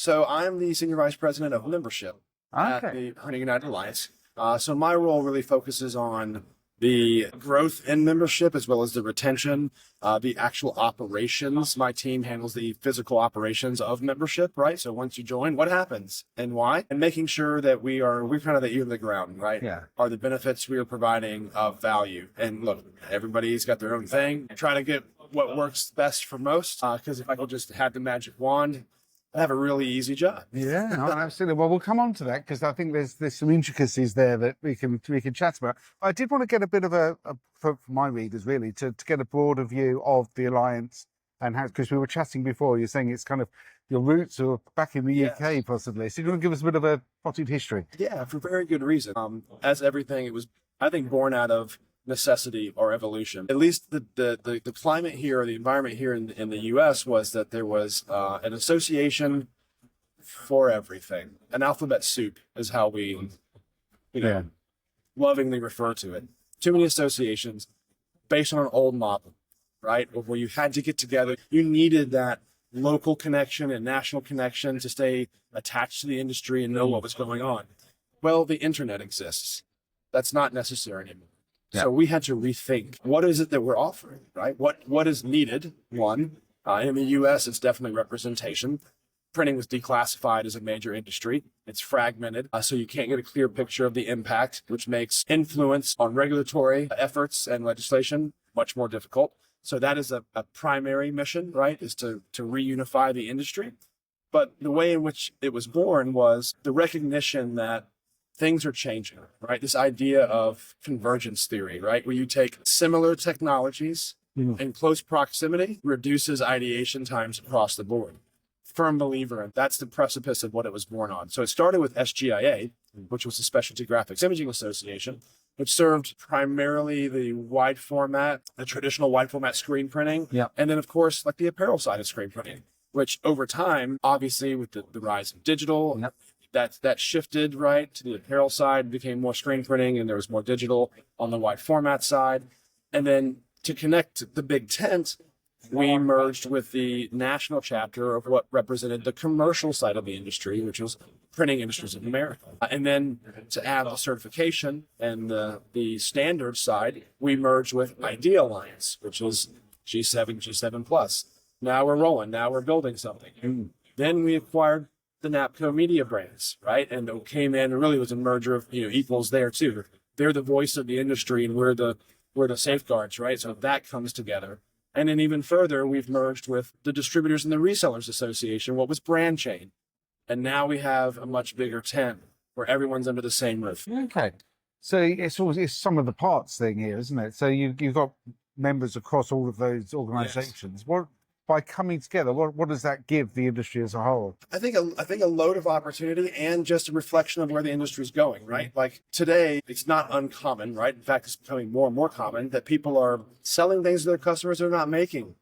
So I'm the Senior Vice President of Membership at Okay. the Printing United Alliance. So my role really focuses on the growth in membership as well as the retention, the actual operations. My team handles the physical operations of membership, right? So once you join, what happens and why? And making sure that we're kind of the ear to the ground, right? Yeah. Are the benefits we are providing of value? And look, everybody's got their own thing. Try to get what works best for most. Because if I could just have the magic wand, I have a really easy job. Yeah, no, absolutely. Well, we'll come on to that because I think there's some intricacies there that we can chat about. I did want to get a bit of for my readers really to get a broader view of the alliance and how, because we were chatting before, you're saying it's kind of your roots are back in the UK possibly. So you want to give us a bit of a potted history? Yeah, for very good reason. As everything, it was, I think, born out of necessity or evolution. At least the climate here, or the environment here in the U.S. was that there was an association for everything. An alphabet soup is how we, lovingly refer to it. Too many associations based on an old model, right? Where you had to get together. You needed that local connection and national connection to stay attached to the industry and know what was going on. Well, the internet exists. That's not necessary anymore. Yeah. So we had to rethink, what is it that we're offering, right? What is needed? One, in the U.S., it's definitely representation. Printing was declassified as a major industry. It's fragmented, so you can't get a clear picture of the impact, which makes influence on regulatory efforts and legislation much more difficult. So that is a primary mission, right, is to reunify the industry. But the way in which it was born was the recognition that things are changing, right? This idea of convergence theory, right? Where you take similar technologies in close proximity, reduces ideation times across the board. Firm believer in that's the precipice of what it was born on. So it started with SGIA, which was the Specialty Graphics Imaging Association, which served primarily the wide format, the traditional wide format screen printing. Yeah. And then of course, like the apparel side of screen printing, which over time, obviously with the rise of digital, that shifted right to the apparel side, became more screen printing, and there was more digital on the wide format side. And then to connect the big tent, we merged with the national chapter of what represented the commercial side of the industry, which was Printing Industries of America. And then to add the certification and the standard side, we merged with Idea Alliance, which was G7, G7 Plus. Now we're rolling. Now we're building something. Then we acquired the NAPCO media brands, right? And it came in and really was a merger of equals there too. They're the voice of the industry and we're the safeguards, right? So that comes together. And then even further, we've merged with the Distributors and the Resellers Association, what was Brand Chain. And now we have a much bigger tent where everyone's under the same roof. Okay. So it's some of the parts thing here, isn't it? So you've got members across all of those organizations. Yes. By coming together, what does that give the industry as a whole? I think a load of opportunity and just a reflection of where the industry is going, right? Like today, it's not uncommon, right? In fact, it's becoming more and more common that people are selling things to their customers they're not making.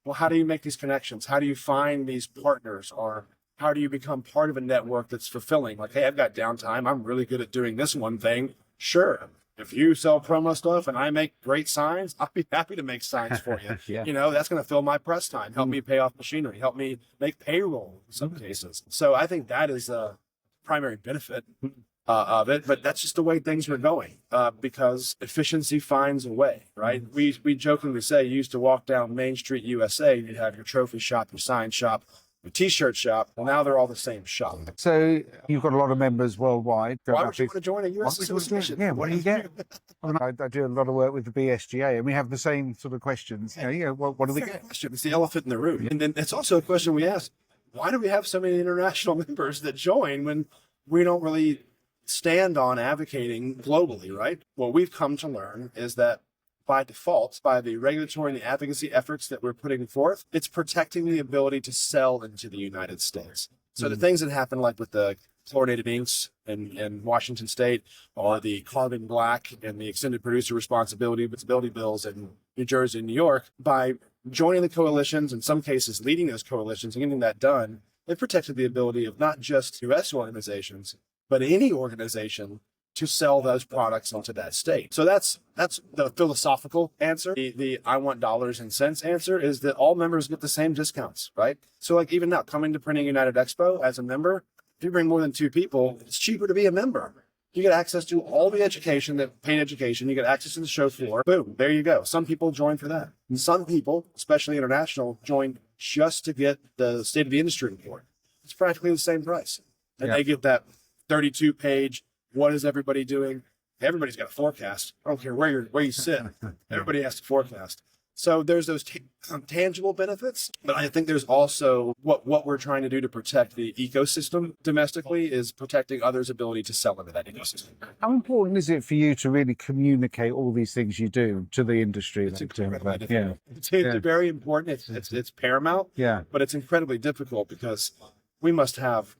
Well, how do you make these connections? How do you find these partners? Or how do you become part of a network that's fulfilling? Like, hey, I've got downtime. I'm really good at doing this one thing. Sure. If you sell promo stuff and I make great signs, I'll be happy to make signs for you. Yeah. That's going to fill my press time, help me pay off machinery, help me make payroll in some cases. So I think that is a primary benefit of it, but that's just the way things are going because efficiency finds a way, right? We jokingly say you used to walk down Main Street, USA, you'd have your trophy shop, your sign shop, your t-shirt shop. Well, now they're all the same shop. So you've got a lot of members worldwide. Why would you want to join a U.S. association? Yeah, what do you get? I do a lot of work with the BSGA, and we have the same sort of questions. What do we get? Question. It's the elephant in the room. And then it's also a question we ask, why do we have so many international members that join when we don't really stand on advocating globally, right? What we've come to learn is that by default, by the regulatory and the advocacy efforts that we're putting forth, it's protecting the ability to sell into the United States. So the things that happen like with the fluoridated inks in Washington State or the carbon black and the extended producer responsibility bills in New Jersey and New York, by joining the coalitions, in some cases leading those coalitions and getting that done, it protected the ability of not just U.S. organizations, but any organization to sell those products into that state. So that's the philosophical answer. The I want dollars and cents answer is that all members get the same discounts, right? So like even now coming to Printing United Expo as a member, if you bring more than 2 people, it's cheaper to be a member. You get access to all the education, the paid education. You get access to the show floor. Boom, there you go. Some people join for that. Some people, especially international, join just to get the state of the industry report. It's practically the same price. And they get that 32-page, what is everybody doing? Everybody's got a forecast. I don't care where you sit. Everybody has to forecast. So there's those tangible benefits, but I think there's also what we're trying to do to protect the ecosystem domestically is protecting others' ability to sell into that ecosystem. How important is it for you to really communicate all these things you do to the industry? It's incredibly difficult. It's very important. It's paramount. Yeah. But it's incredibly difficult because we must have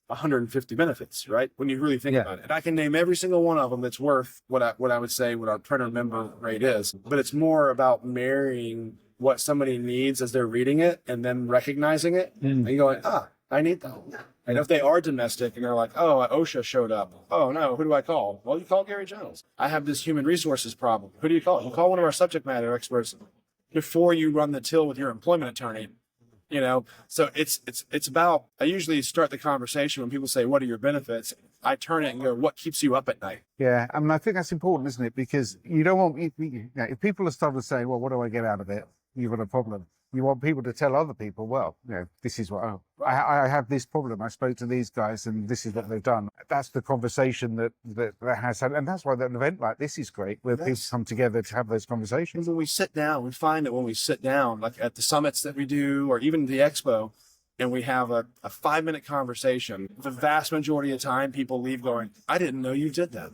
150 benefits, right? When you really think about it. And I can name every single one of them that's worth what I would say what our printer member rate is. But it's more about marrying what somebody needs as they're reading it and then recognizing it. And you go, I need that. And if they are domestic and they're like, oh, OSHA showed up. Oh no, who do I call? Well, you call Gary Jones. I have this human resources problem. Who do you call? You call one of our subject matter experts before you run the till with your employment attorney. So it's about, I usually start the conversation when people say, what are your benefits? I turn it and go, what keeps you up at night? Yeah, I mean, I think that's important, isn't it? Because you don't want, if people are starting to say, well, what do I get out of it? You've got a problem. You want people to tell other people, well, this is what, I have this problem. I spoke to these guys and this is what they've done. That's the conversation that has had. And that's why an event like this is great, where people come together to have those conversations. When we sit down, we find that when we sit down, like at the summits that we do, or even the expo, and we have a 5-minute conversation, the vast majority of the time people leave going, I didn't know you did that.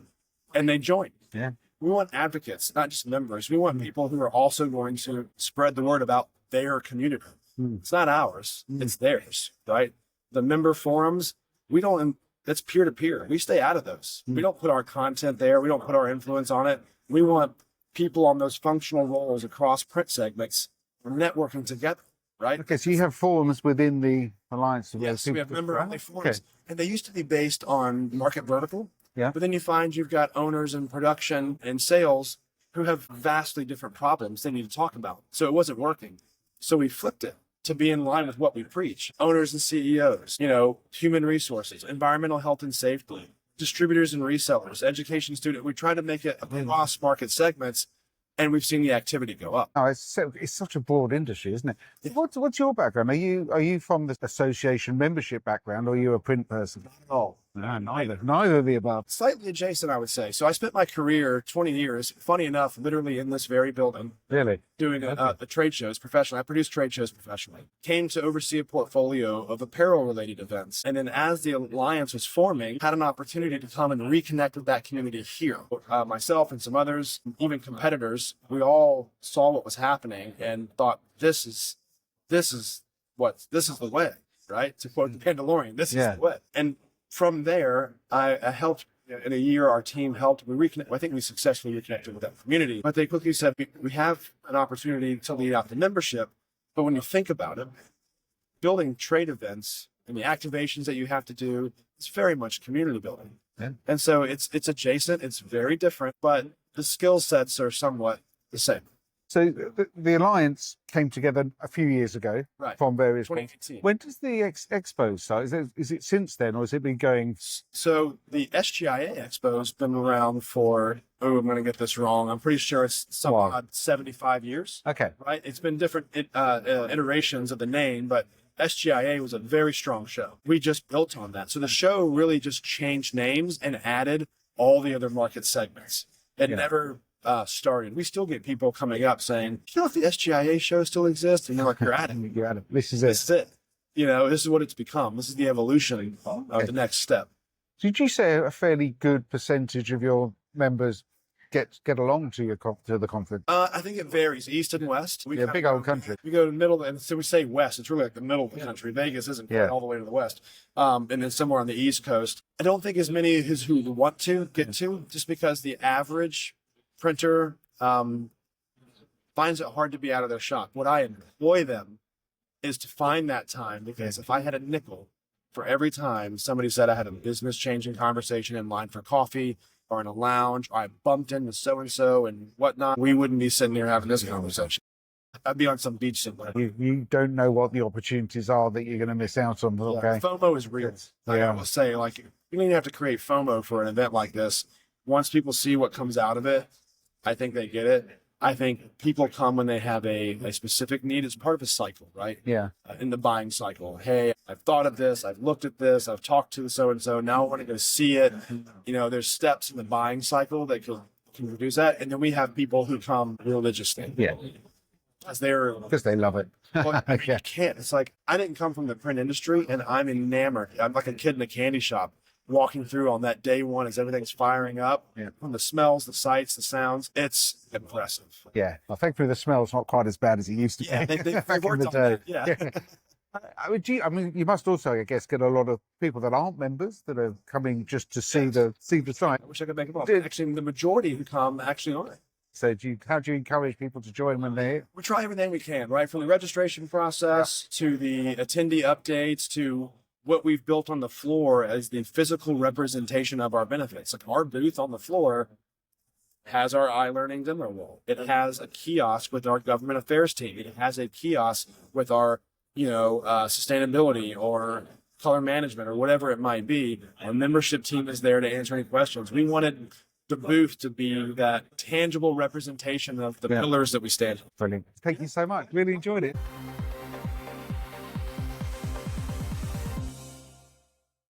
And they join. Yeah. We want advocates, not just members. We want people who are also going to spread the word about their community. It's not ours, it's theirs, right? The member forums, it's peer-to-peer. We stay out of those. We don't put our content there. We don't put our influence on it. We want people on those functional roles across print segments networking together, right? Okay, so you have forums within the Alliance. Yes, we have member-only forums. Okay. And they used to be based on market vertical. Yeah. But then you find you've got owners in production and sales who have vastly different problems they need to talk about. So it wasn't working. So we flipped it to be in line with what we preach. Owners and CEOs, human resources, environmental health and safety, distributors and resellers, education student. We try to make it across market segments, and we've seen the activity go up. Oh, it's such a broad industry, isn't it? Yeah. What's your background? Are you from the association membership background, or are you a print person? Not at all. No, neither of the above. Slightly adjacent, I would say. So I spent my career, 20 years, funny enough, literally in this very building. Really? Doing the trade shows professionally. I produced trade shows professionally. Came to oversee a portfolio of apparel-related events. And then as the Alliance was forming, had an opportunity to come and reconnect with that community here. Myself and some others, even competitors, we all saw what was happening and thought, this is the way, right? To quote the Mandalorian, this is the way. And from there, I helped, in a year, our team helped. I think we successfully reconnected with that community. But they quickly said, we have an opportunity to lead out the membership. But when you think about it, building trade events and the activations that you have to do, it's very much community building. Yeah. And so it's adjacent, it's very different, but the skill sets are somewhat the same. So the Alliance came together a few years ago from various 2018. When does the expo start? Is it since then, or has it been going? So the SGIA Expo has been around for, I'm going to get this wrong. I'm pretty sure it's somewhat 75 years. Okay. Right? It's been different iterations of the name, but SGIA was a very strong show. We just built on that. So the show really just changed names and added all the other market segments. It never started. We still get people coming up saying, if the SGIA show still exists? And they're like, you're at it. You're at it. This is it. This is it. This is what it's become. This is the evolution of the next step. Did you say a fairly good percentage of your members get along to the conference? I think it varies, east and west. Big old country. We go to the middle, and so we say west. It's really like the middle of the country. Vegas isn't quite all the way to the west. And then somewhere on the east coast. I don't think as many as who want to get to, just because the average printer finds it hard to be out of their shop. What I employ them is to find that time, because if I had a nickel for every time somebody said I had a business changing conversation in line for coffee, or in a lounge, or I bumped into so-and-so and whatnot, we wouldn't be sitting here having this conversation. I'd be on some beach somewhere. You don't know what the opportunities are that you're going to miss out on. Okay. Yeah, FOMO is real. Like I will say, like, you don't even have to create FOMO for an event like this. Once people see what comes out of it, I think they get it. I think people come when they have a specific need. It's part of a cycle, right? Yeah. In the buying cycle. Hey, I've thought of this. I've looked at this. I've talked to so-and-so. Now I want to go see it. You know, there's steps in the buying cycle that can produce that. And then we have people who come religiously. Yeah. Because they love it. Well, you can't. It's like, I didn't come from the print industry and I'm enamored. I'm like a kid in a candy shop walking through on that day one as everything's firing up. Yeah. From the smells, the sights, the sounds. It's impressive. Yeah. I think the smell's not quite as bad as it used to be. Yeah, they back in worked the on day. that. Yeah. I mean, you must also, I guess, get a lot of people that aren't members that are coming just to see the site. I wish I could make them up. Actually, the majority who come actually aren't. So how do you encourage people to join when they're here? We try everything we can, right? From the registration process to the attendee updates to what we've built on the floor as the physical representation of our benefits. Like our booth on the floor has our iLearning demo wall. It has a kiosk with our government affairs team. It has a kiosk with our, sustainability or color management or whatever it might be. Our membership team is there to answer any questions. We wanted the booth to be that tangible representation of the pillars that we stand on. Brilliant. Thank you so much. Really enjoyed it.